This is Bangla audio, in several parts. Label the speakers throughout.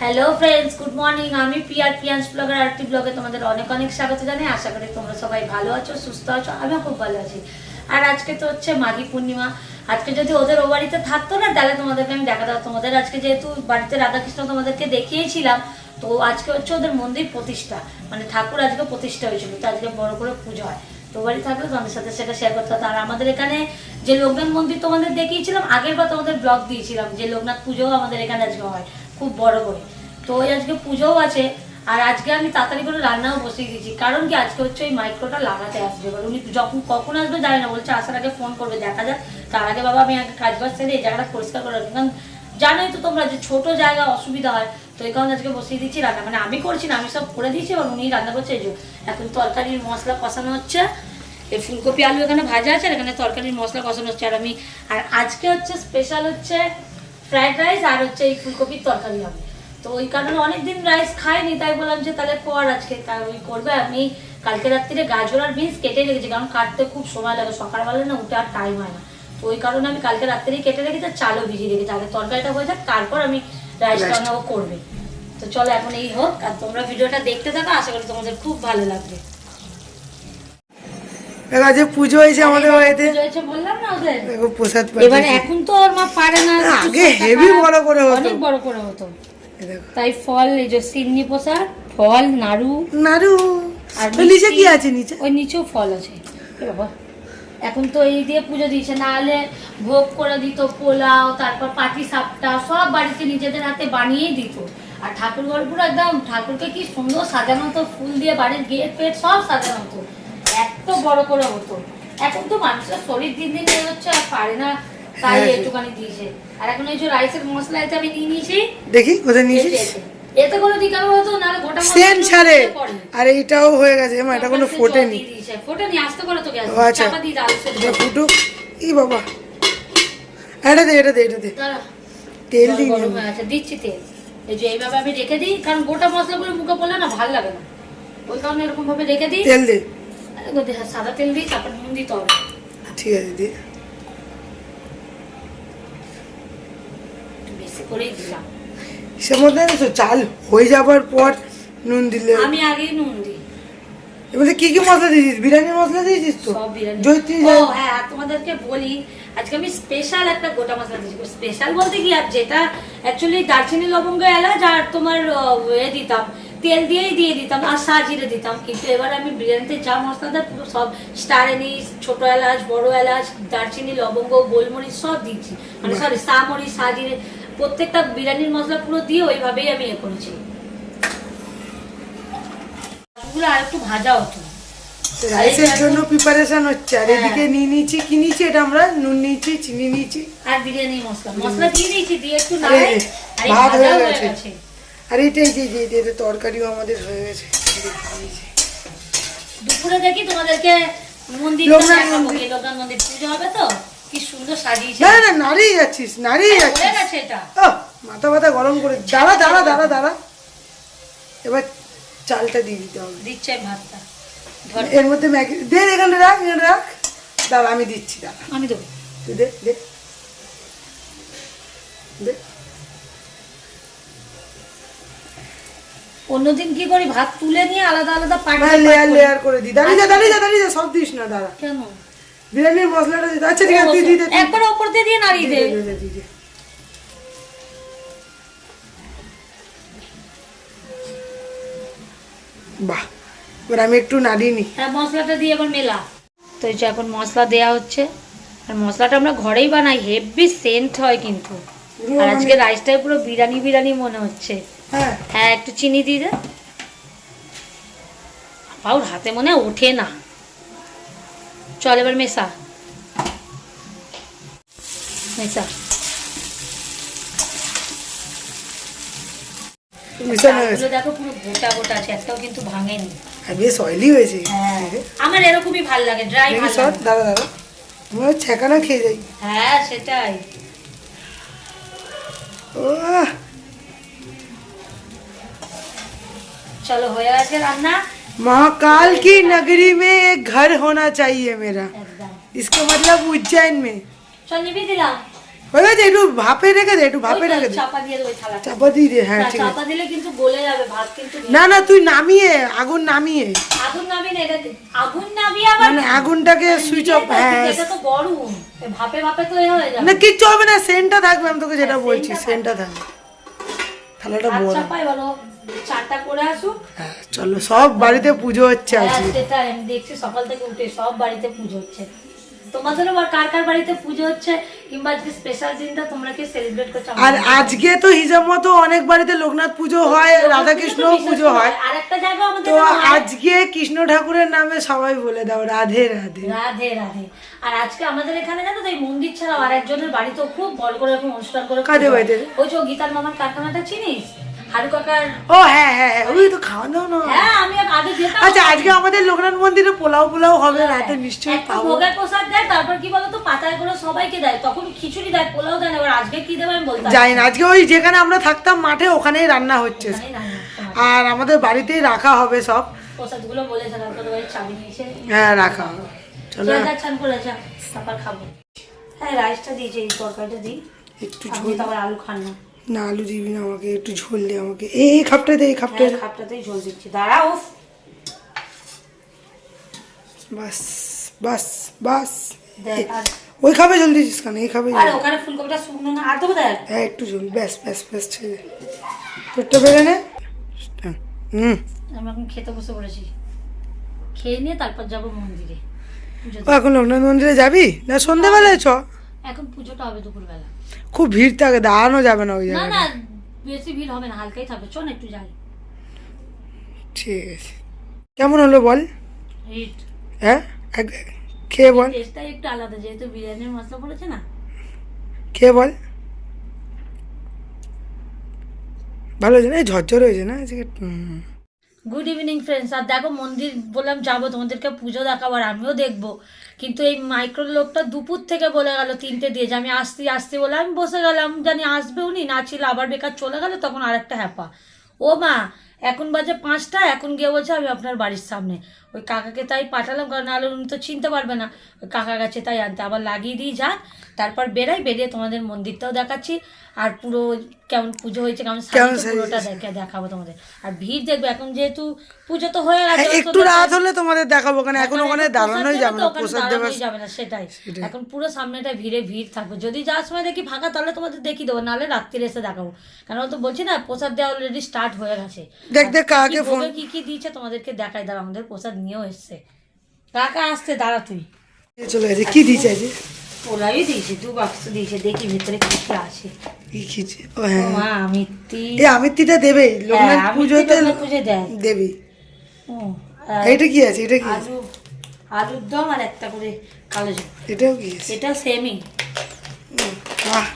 Speaker 1: हेलो फ्रेंड्स गुड मर्निंग আমি পিয়ার পিয়ান্স ব্লগার আরটি ব্লগে তোমাদের অনেক অনেক স্বাগত জানাই। আশা করি তোমরা সবাই ভালো আছো, সুস্থ আছো, আমিও খুব ভালো আছি। আর আজকে তো হচ্ছে মাঘী পূর্ণিমা। আজকে যদি ওদের ও বাড়িতে থাকতো না তাহলে তোমাদেরকে আমি দেখাতাম। তোমাদের আজকে যেহেতু বাড়িতে রাধাকৃষ্ণ তোমাদেরকে দেখিয়েছিলাম, তো আজকে হচ্ছে ওদের মন্দির প্রতিষ্ঠা, মানে ঠাকুর আজকে প্রতিষ্ঠা হয়েছিল, তো আজকে বড় করে পুজো হয়। তো বাড়ি থাকলে তোমাদের সাথে সেটা শেয়ার করতে হতো। আর আমাদের এখানে যে লোকনাথ মন্দির তোমাদের দেখিয়েছিলাম আগের বার, তোমাদের ব্লগ দিয়েছিলাম যে লোকনাথ পুজোও আমাদের এখানে আজকে হয় খুব বড় করে। তো আজকে পুজোও আছে। আর আজকে আমি তাড়াতাড়ি করে রান্নাও বসিয়ে দিয়েছি, কারণ কি আজকে হচ্ছে ওই মাইক্রোটা লাগাতে আসবে। এবার উনি যখন কখন আসবে জানি না, বলছে আসার আগে ফোন করবে, দেখা যাক। তার আগে বাবা আমি আগে কাজ বাজ সেরে এই জায়গাটা পরিষ্কার করে রাখি, কারণ জানোই তো তোমরা যে ছোট জায়গা অসুবিধা হয়। তো এই কারণে আজকে বসিয়ে দিচ্ছি রান্না, মানে আমি করছি না, আমি সব করে দিয়েছি, এবার উনি রান্না করছে। এই যে এখন তরকারির মশলা কষানো হচ্ছে, এই ফুলকপি আলু এখানে ভাজা আছে, আর এখানে তরকারির মশলা কষানো হচ্ছে। আর আজকে হচ্ছে স্পেশাল হচ্ছে ফ্রাইড রাইস আর হচ্ছে এই ফুলকপির তরকারি হবে। তো ওই কারণে অনেকদিন রাইস খাইনি, তাই বললাম যে তাহলে কর আজকে, তাই ওই করবে। আমি কালকে রাত্রিরে গাজর আর বিনস কেটে রেখেছি, কারণ কাটতে খুব সময় লাগে, সকালবেলা না উঠে আর টাইম হয় না। তো ওই কারণে আমি কালকে রাত্রিরেই কেটে রেখেছি, আর চালও ভিজিয়ে রেখেছি। আগে তরকারিটা হয়ে যাক, তারপর আমি রাইসটা ও করবে। তো চলো এখন এই হোক, আর তোমরা ভিডিওটা দেখতে থাকো, আশা করি তোমাদের খুব ভালো লাগবে।
Speaker 2: যে পুজো হয়েছে আমাদের বাড়িতে,
Speaker 1: বললাম না ওদের
Speaker 2: প্রসাদ।
Speaker 1: এবারে এখন তো ওর মা পারে না,
Speaker 2: আগে হেভি বড় করে হতো,
Speaker 1: অনেক বড় করে হতো। তাই ফল, এই যে সিন্নি প্রসাদ, ফল, নাড়ু আর
Speaker 2: নিচে কি আছে? নিচে
Speaker 1: ওই নিচেও ফল আছে। বাবা এখন তো এই দিয়ে পুজো দিচ্ছে, না হলে ভোগ করে দিত পোলাও, তারপর পাটি সাপটা সব বাড়িতে নিজেদের হাতে বানিয়েই দিত। আর ঠাকুর ঘর পুরো একদম, ঠাকুরকে কি সুন্দর সাজানো হতো, ফুল দিয়ে বাড়ির গেট ফেট সব সাজানো হতো, এত বড় করে হতো। এখন তো মানুষের শরীর দিন দিন হচ্ছে, আর পারে না, তাই একটুখানি দিয়েছে। আর এখন এই যে রাইসের মশলা এটা আমি নিয়ে নিয়েছি,
Speaker 2: দেখি কোথায় নিয়েছিস?
Speaker 1: এতে করে দিকানো হতো না, গোটা
Speaker 2: সেন ছাড়ে। আর এইটাও হয়ে গেছে মা, এটা কোনো ফোটেনি।
Speaker 1: ফোটেনি, আস্তে করে তো গ্যাস
Speaker 2: চাপা
Speaker 1: দিয়ে দাও,
Speaker 2: এটা ফুটুক। ই বাবা, এটা দে তেল দিই।
Speaker 1: আচ্ছা দিচ্ছি তেল। এই যে এইভাবে আমি রেখে দিই, কারণ গোটা মশলাগুলো মুখে পড়লে না ভালো লাগে না, ওই কারণে এরকম ভাবে রেখে দিই।
Speaker 2: তেল দে,
Speaker 1: সাদা তেল দিই, তারপর নুন দিতে হবে।
Speaker 2: ঠিক আছে দিয়ে
Speaker 1: বেশি করেই দিলাম।
Speaker 2: সে মধ্যে চাল হয়ে যাবার পর নুন দিলে,
Speaker 1: আমি আগেই নুন দিই।
Speaker 2: এবারে কি কি মশলা দিয়েছিস? বিরিয়ানির মশলা দিয়েছিস তো?
Speaker 1: সব বিরিয়ানি।
Speaker 2: জয়িত্রী।
Speaker 1: ও হ্যাঁ, তোমাদেরকে বলি আজকে আমি স্পেশাল একটা গোটা মশলা দিয়েছি। স্পেশাল বলতে কি, আর যেটা অ্যাকচুয়ালি দারচিনি লবঙ্গ এলাচ আর তোমার দিতাম, তেল দিয়েই দিয়ে দিতাম, আর সাজিরে দিতাম। কিন্তু এবার আমি বিরিয়ানিতে যা মশলা দেয় পুরো সব স্টার এনিস, ছোট এলাচ, বড় এলাচ, দারচিনি লবঙ্গ, গোলমরিচ সব দিচ্ছি, মানে সরি সামরিচ, সাজিরে, প্রত্যেকটা বিরিয়ানির মশলা পুরো দিয়ে ওইভাবেই আমি করেছি। ওগুলো আর একটু ভাজা হতো।
Speaker 2: রাইসের জন্য প্রিপারেশন হচ্ছে। আর এদিকে নিয়ে নিয়েছি, কি নিয়েছি এটা, আমরা নুন নিয়েছি, চিনি নিয়েছি,
Speaker 1: আর বিরিয়ানি মশলা দিয়ে দিয়েছি, দিয়ে একটু নাড়াই, আর
Speaker 2: ভাত হয়ে
Speaker 1: গেছে।
Speaker 2: আর এটাই যে তরকারিও আমাদের হয়ে গেছে।
Speaker 1: দুপুরে দেখি তোমাদেরকে লোকনাথ মন্দির পুজো হবে, তো কি সুন্দর সাজিয়েছে।
Speaker 2: না নাড়িয়ে যাচ্ছিস।
Speaker 1: এটা
Speaker 2: মাথা গরম করে দাঁড়া। এবার চালটা দিয়ে দিতে হবে।
Speaker 1: দিচ্ছে ভাতটা,
Speaker 2: এর মধ্যে ম্যাগি দে, এখানে রাখ দাঁড়া, আমি দিচ্ছি, দাঁড়া
Speaker 1: আমি দেবো।
Speaker 2: তুই দে।
Speaker 1: অন্যদিন কি করি, ভাত তুলে নিয়ে আলাদা আলাদা
Speaker 2: লেয়ার করে দিই। দাঁড়িয়ে যা সব দিস না, দাঁড়া।
Speaker 1: কেন?
Speaker 2: বিরিয়ানির মশলাটা দিতে। আচ্ছা ঠিক আছে, তুই দে,
Speaker 1: একবার উপর দিয়ে নাড়িয়ে দে।
Speaker 2: বাহ, এবার আমি একটু নাড়িয়ে নি।
Speaker 1: হ্যাঁ, মশলাটা দিয়ে এবার মেলা। তো এই যে এখন মশলা দেয়া হচ্ছে, আর মশলাটা আমরা ঘরেই বানাই, হেভি সেন্ট হয় কিন্তু। আর আজকে রাইসটাই পুরো বিরিয়ানি মনে হচ্ছে। হ্যাঁ একটু চিনি দিয়ে দে। বাবুর হাতে মনে ওঠে না। চল এবার মেশা দেখো পুরো গোটা আছে, একটাও কিন্তু ভাঙেনি।
Speaker 2: বেশ অয়েলি হয়েছে।
Speaker 1: আমার এরকমই ভালো লাগে, ড্রাই ভালো লাগে।
Speaker 2: দাঁড়া আমরা ছেঁকানা খেয়ে যাই।
Speaker 1: হ্যাঁ সেটাই। चलो होया आज रान्ना।
Speaker 2: महाकाल की नगरी में एक घर होना चाहिए मेरा, इसका मतलब उज्जैन में।
Speaker 1: चल भी दिलाम।
Speaker 2: হয়ে গেছে, একটু ভাপে রেখে দে, একটু ভাপে রেখে দে,
Speaker 1: চাপা দিয়ে দেবো থালা,
Speaker 2: চাপা দিয়ে দে। হ্যাঁ ঠিক আছে,
Speaker 1: চাপা দিলে কিন্তু গলে যাবে ভাত কিন্তু।
Speaker 2: না না তুই নামিয়ে আগুন নামিয়ে,
Speaker 1: আগুন নামিয়ে না, এটা আগুন নামিয়ে আবার
Speaker 2: মানে আগুনটাকে সুইচ অফ। হ্যাঁ
Speaker 1: এটা তো গরম, ভাপে ভাপে তো হয়ে যাবে
Speaker 2: না, কিচ্ছু হবে না, সেন্টটা থাকবে, আমি তোকে যেটা বলছি সেন্টটা থাকবে। থালাটা বড়,
Speaker 1: চাপাই বলো, চারটা করে আসুক।
Speaker 2: হ্যাঁ চলো, সব বাড়িতে পুজো হচ্ছে আজকে।
Speaker 1: সেটা আমি দেখছি সকাল থেকে উঠে সব বাড়িতে পুজো হচ্ছে। তোমাদেরও কার কার বাড়িতে পুজো হচ্ছে, কিংবা আজকে স্পেশাল দিনটা তোমরা কি সেলিব্রেট করছো?
Speaker 2: আর আজকে তো হিসাব মতো অনেক বাড়িতে লোকনাথ পুজো হয়, রাধা কৃষ্ণ পুজো হয়,
Speaker 1: আর একটা জায়গা আমাদের
Speaker 2: তো আজকে কৃষ্ণ ঠাকুরের নামে সবাই বলে দাও রাধে রাধে।
Speaker 1: রাধে রাধে। আর আজকে আমাদের এখানে জানো তো, এই মন্দির ছাড়াও আর একজনের বাড়িতেও খুব বড় করে এরকম অনুষ্ঠান করে।
Speaker 2: কাদের বাড়িতে?
Speaker 1: ওই যে গীতার মামার কারখানাটা চিনিস, হারু কাকার।
Speaker 2: ও হ্যাঁ হ্যাঁ হ্যাঁ, ওই তো খাওয়া দাওয়া না।
Speaker 1: হ্যাঁ আমি আগে যেতাম।
Speaker 2: আচ্ছা আজকে আমাদের লোকনাথ মন্দিরে পোলাও পোলাও হবে রাতে, নিশ্চয়ই
Speaker 1: একটা
Speaker 2: পাবো।
Speaker 1: ভোগের প্রসাদ দেয়, তারপর কি বলতো পাতায় করে সবাইকে দেয়, তখন খিচুড়ি দেয়, পোলাও দেয় না। এবার আজকে কি দেবে আমি বলতে
Speaker 2: জানি না, আজকে ওই যেখানে আমরা থাকতাম মাঠে ওখানেই রান্না হচ্ছে,
Speaker 1: জানি না।
Speaker 2: আর আমাদের বাড়িতেই রাখা হবে সব
Speaker 1: প্রসাদগুলো বলেছে, তারপর ওই চাবি নিয়েছে।
Speaker 2: হ্যাঁ রাখা হবে, চলো
Speaker 1: চান করেছে, তারপর খাবো। হ্যাঁ রাইসটা দিয়েছে, এই তরকারিটা দিই
Speaker 2: একটু
Speaker 1: আপনি
Speaker 2: ঝোল।
Speaker 1: তো আবার আলু খান না।
Speaker 2: না আলু দিবি না আমাকে, একটু ঝোল দে আমাকে, এই খাপটা দে, এই খাপটা দে।
Speaker 1: খাপটাতেই ঝোল দিচ্ছি, দাঁড়াও।
Speaker 2: বাস বাস বাস,
Speaker 1: দেখ আর
Speaker 2: ওই খাবে জল দিয়েছিস কেন? এই খাবে
Speaker 1: আর ওখানে ফুলকপিটা শুকনো না, আর দেবো দেখ।
Speaker 2: হ্যাঁ একটু জল, ব্যাস ব্যাস ব্যাস, ছেড়ে পেটটা বেড়ে নে।
Speaker 1: আমি এখন খেতে বসে পড়েছি, খেয়ে নিয়ে তারপর যাবো মন্দিরে পুজো
Speaker 2: ও এখন লোকনাথ মন্দিরে যাবি না সন্ধ্যেবেলায়? চ,
Speaker 1: এখন পুজোটা হবে দুপুরবেলা।
Speaker 2: খুব ভিড় থাকে, দাঁড়ানো যাবে না ওই
Speaker 1: না
Speaker 2: জায়গায়।
Speaker 1: না বেশি ভিড় হবে না, হালকাই থাকবে, চল একটু যাই।
Speaker 2: ঠিক আছে, কেমন হলো বল?
Speaker 1: হিট
Speaker 2: হ্যাঁ খেয়ে বল,
Speaker 1: টেস্টটাই একটু আলাদা, যেহেতু বিরিয়ানির মশলা পড়েছে না।
Speaker 2: খেয়ে বল, ভালো হয়েছে না? এই ঝরঝর হয়েছে না আজকে।
Speaker 1: Good evening friends. আর দেখো মন্দির বললাম যাবো, তোমাদেরকে পুজো দেখাবো আর আমিও দেখবো, কিন্তু এই মাইক্রো লোকটা দুপুর থেকে বলে গেল 3টে দিয়ে যে আমি আসতে আসতে বলে আমি বসে গেলাম, জানি আসবে উনি, না ছিল আবার বেকার চলে গেল, তখন আরেকটা হ্যাপা। ও মা এখন বাজে 5টা, এখন গিয়ে বলছে আমি আপনার বাড়ির সামনে। ওই কাকাকে তাই পাঠালাম, কারণ নাহলে উনি তো চিনতে পারবে না, ওই কাকা গেছে তাই আনতে, আবার লাগিয়ে দিই যাক, তারপর বেরিয়ে তোমাদের মন্দিরটাও দেখাচ্ছি, আর পুরো কেমন পুজো হয়েছে, কেমন সাজিয়েছে পুরোটা দেখাবো তোমাদের। আর ভিড় দেখবে, এখন যেহেতু পুজো তো হয়ে গেছে,
Speaker 2: একটু রাত হলে তোমাদের দেখাবো, কারণ এখন ওখানে দাঁড়ানোই যাবে না, প্রসাদ দেওয়া
Speaker 1: যাবে না, সেটাই। এখন পুরো সামনেটা ভিড় থাকবে, যদি যাওয়ার সময় দেখি ফাঁকা তাহলে তোমাদের দেখিয়ে দেবো, নাহলে রাত্রিরে এসে দেখাবো, কারণ তো বলছি না প্রসাদ দেওয়া অলরেডি স্টার্ট হয়ে গেছে।
Speaker 2: দেখ কাকে ফোন,
Speaker 1: কি কি দিয়েছে তোমাদেরকে দেখাই, দাঁড়া আমাদের প্রসাদ নিয়েও এসছে, কাকা আসতে দাঁড়া তুই।
Speaker 2: চলে গেছে, কি দিয়েছে আজকে?
Speaker 1: পোলাই দিয়েছে, 2 বাক্স দিয়েছে, দেখি ভিতরে কি কি আছে।
Speaker 2: কি খেয়েছে? ও হ্যাঁ,
Speaker 1: মা আমিত্তি,
Speaker 2: এই আমিত্তিটা দেবে লোকনাথ পুজোতে,
Speaker 1: পুজো দেয়
Speaker 2: দেবে।
Speaker 1: ও
Speaker 2: এটা কি আছে? এটা কি আছে?
Speaker 1: আলুর দম আর একটা করে কালো ঝোল।
Speaker 2: এটাও কি আছে?
Speaker 1: এটা সেমই।
Speaker 2: বাহ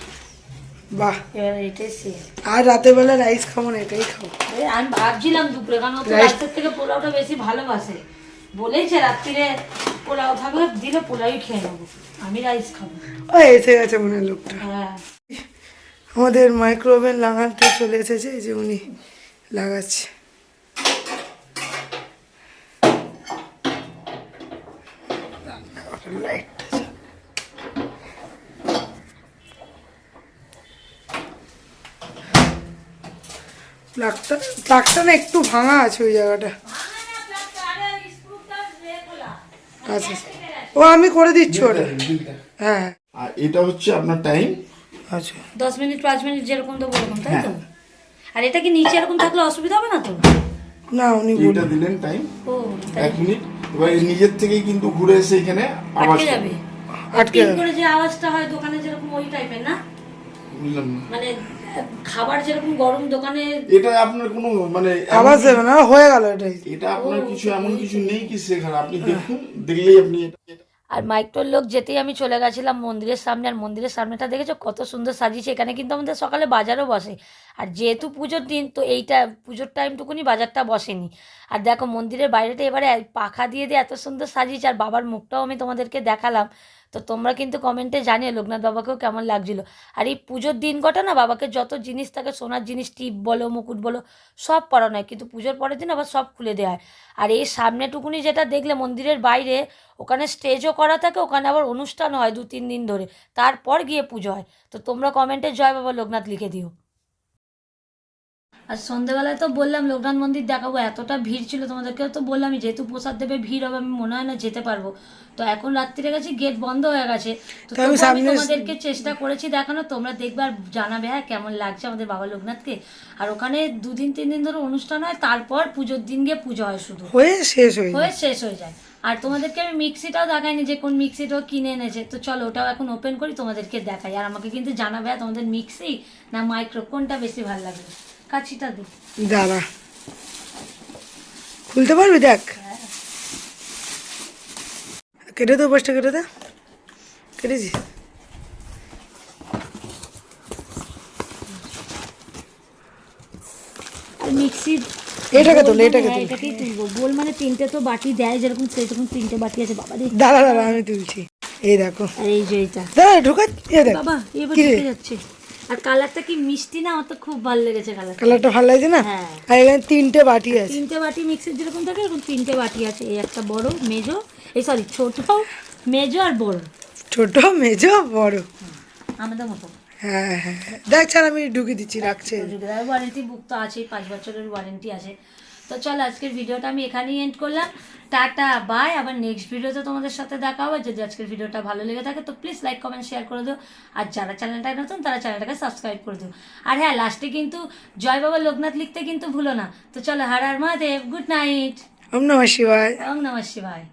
Speaker 2: বাহ,
Speaker 1: এবার এটাই সেম।
Speaker 2: আর রাতের বেলা রাইস খাবো না, এটাই খাবো।
Speaker 1: আমি ভাবছিলাম দুপুরে, কারণ ও তো রাইসের থেকে পোলাওটা বেশি ভালোবাসে, বলেছে রাত্রিরে পোলাও থাকলে দিলে পোলাওই খেয়ে নেবো, আমি রাইস খাবো।
Speaker 2: ও এসে গেছে মনে হয় লোকটা।
Speaker 1: হ্যাঁ
Speaker 2: আমাদের মাইক্রোওভেন লাগাতে চলে এসেছে, এই যে উনি লাগাচ্ছে। লাইট প্লাগটা না একটু ভাঙা আছে ওই জায়গাটা। আচ্ছা ও আমি করে দিচ্ছি ওটা। হ্যাঁ
Speaker 3: আর এটা হচ্ছে আপনার টাইম।
Speaker 2: আচ্ছা
Speaker 1: 10 মিনিট 5 মিনিট যেরকম তো বললাম, তাই তো? আর এটা কি নিচে এরকম থাকলে অসুবিধা হবে না তো?
Speaker 2: না উনি
Speaker 3: এটা দিলেন টাইম
Speaker 1: ও
Speaker 3: 1 মিনিট, এবার নিজের থেকেই কিন্তু ঘুরে এসে এখানে আওয়াজ
Speaker 1: আটকে যাবে,
Speaker 2: আটকে
Speaker 1: টিপ করে যে আওয়াজটা হয় দোকানে যেরকম ওই টাইপের না,
Speaker 3: বুঝলাম না।
Speaker 1: মানে খাবার যেরকম গরম দোকানে
Speaker 3: এটা আপনার কোনো মানে
Speaker 2: আওয়াজ দেবে না, হয়ে গেল এটাই।
Speaker 3: এটা আপনার কিছু এমন কিছু নেই কি শেখার, আপনি দেখুন, দেখলেই আপনি এটা।
Speaker 1: আর মাইক্রোর লোক যেতেই আমি চলে গেছিলাম মন্দিরের সামনে, আর মন্দিরের সামনেটা দেখেছো কত সুন্দর সাজিয়েছে, এখানে কিন্তু আমাদের সকালে বাজারও বসে, আর যেহেতু পুজোর দিন তো এইটা পুজোর টাইমটুকুনি বাজারটা বসেনি। আর দেখো মন্দিরের বাইরেটা এবারে পাখা দিয়ে এত সুন্দর সাজিয়েছে, আর বাবার মুখটাও আমি তোমাদেরকে দেখালাম, তো তোমরা কিন্তু কমেন্টে জানিও লোকনাথ বাবাকেও কেমন লাগছিল। আর এই পুজোর দিন কটা না বাবাকে যত জিনিস থাকে, সোনার জিনিস, টিপ বলো, মুকুট বলো, সব পরানো হয়, কিন্তু পুজোর পরের দিন আবার সব খুলে দেওয়া হয়। আর এই সামনেটুকুনি যেটা দেখলে মন্দিরের বাইরে, ওখানে স্টেজও করা থাকে, ওখানে আবার অনুষ্ঠান হয় 2-3 দিন ধরে, তারপর গিয়ে পুজো হয়। তো তোমরা কমেন্টে জয় বাবা লোকনাথ লিখে দিও। আর সন্ধ্যেবেলায় তো বললাম লোকনাথ মন্দির দেখাবো, এতটা ভিড় ছিল, তোমাদেরকেও তো বললামই, যেহেতু প্রসাদ দেবে ভিড় হবে, আমি মনে হয় না যেতে পারবো। তো এখন রাত্রিরে গেছি, গেট বন্ধ হয়ে গেছে, তো
Speaker 2: তো আমি
Speaker 1: তবুও আমি
Speaker 2: সামনে-
Speaker 1: তোমাদেরকে চেষ্টা করেছি দেখানো, তোমরা দেখবে আর জানাবে হ্যাঁ কেমন লাগছে আমাদের বাবা লোকনাথকে। আর ওখানে 2-3 দিন ধরে অনুষ্ঠান হয়, তারপর পুজোর দিন গিয়ে পুজো হয়, শুধু
Speaker 2: হয়ে শেষ হয়ে
Speaker 1: হয়ে
Speaker 2: যায়।
Speaker 1: শেষ হয়ে যায়। আর তোমাদেরকে আমি মিক্সিটাও দেখাইনি যে কোন মিক্সিটাও কিনে এনেছে, তো চলো ওটাও এখন ওপেন করি, তোমাদেরকে দেখাই। আর আমাকে কিন্তু জানাবে হ্যাঁ তোমাদের মিক্সি না মাইক্রো কোনটা বেশি ভালো লাগে। কাছিটা দিই।
Speaker 2: দাঁড়া, খুলতে পারবি? দেখ, কেটে দে, পাশটা কেটে দে। কেটেছি?
Speaker 1: আর মিক্সির
Speaker 2: এটাকে তোল,
Speaker 1: বোল মানে
Speaker 2: এটাকে
Speaker 1: হ্যাঁ,
Speaker 2: তোল।
Speaker 1: এটাকেই তুলবো। বোল মানে 3টে তো বাটি দেয়, যেরকম সেরকম 3টে বাটি আছে বাবা রে।
Speaker 2: দাঁড়া দাঁড়া, আমি তুলছি। এই দেখো,
Speaker 1: আর এই যে এইটা
Speaker 2: দাঁড়া ঢোকা। এ দেখ
Speaker 1: বাবা, এবার
Speaker 2: কি রে?
Speaker 1: ঢুকে যাচ্ছে। আর কালারটা কি মিষ্টি না, আমার তো খুব ভালো লেগেছে কালারটা।
Speaker 2: কালারটা ভালো লাগছে না?
Speaker 1: হ্যাঁ।
Speaker 2: আর এখানে 3টে বাটি আছে।
Speaker 1: 3টে বাটি মিক্সির যেরকম থাকে এরকম 3টে বাটি আছে। এই একটা বড় মেজো, এই সরি ছোট, মেজো আর বড়,
Speaker 2: ছোট, মেজো, বড়।
Speaker 1: আমাদের মতো।
Speaker 2: হ্যাঁ হ্যাঁ, দেখ ছাড়, আমি ঢুকিয়ে দিচ্ছি, রাখছে।
Speaker 1: ওয়ারেন্টি বুক তো আছেই, 5 বছরের ওয়ারেন্টি আছে। তো চলো আজকের ভিডিওটা আমি এখানেই এন্ড করলাম। টাটা বাই, আবার নেক্সট ভিডিওতে তোমাদের সাথে দেখা হবে। যদি আজকের ভিডিওটা ভালো লেগে থাকে তো প্লিজ লাইক কমেন্ট শেয়ার করে দিও। আর যারা চ্যানেলটায় নতুন তারা চ্যানেলটাকে সাবস্ক্রাইব করে দিও। আর হ্যাঁ, লাস্টে কিন্তু জয় বাবা লোকনাথ লিখতে কিন্তু ভুলো না। তো চলো, হর হর মহাদেব, গুড নাইট,
Speaker 2: ওম নমঃ শিবায়।
Speaker 1: ওম নমঃ শিবায়।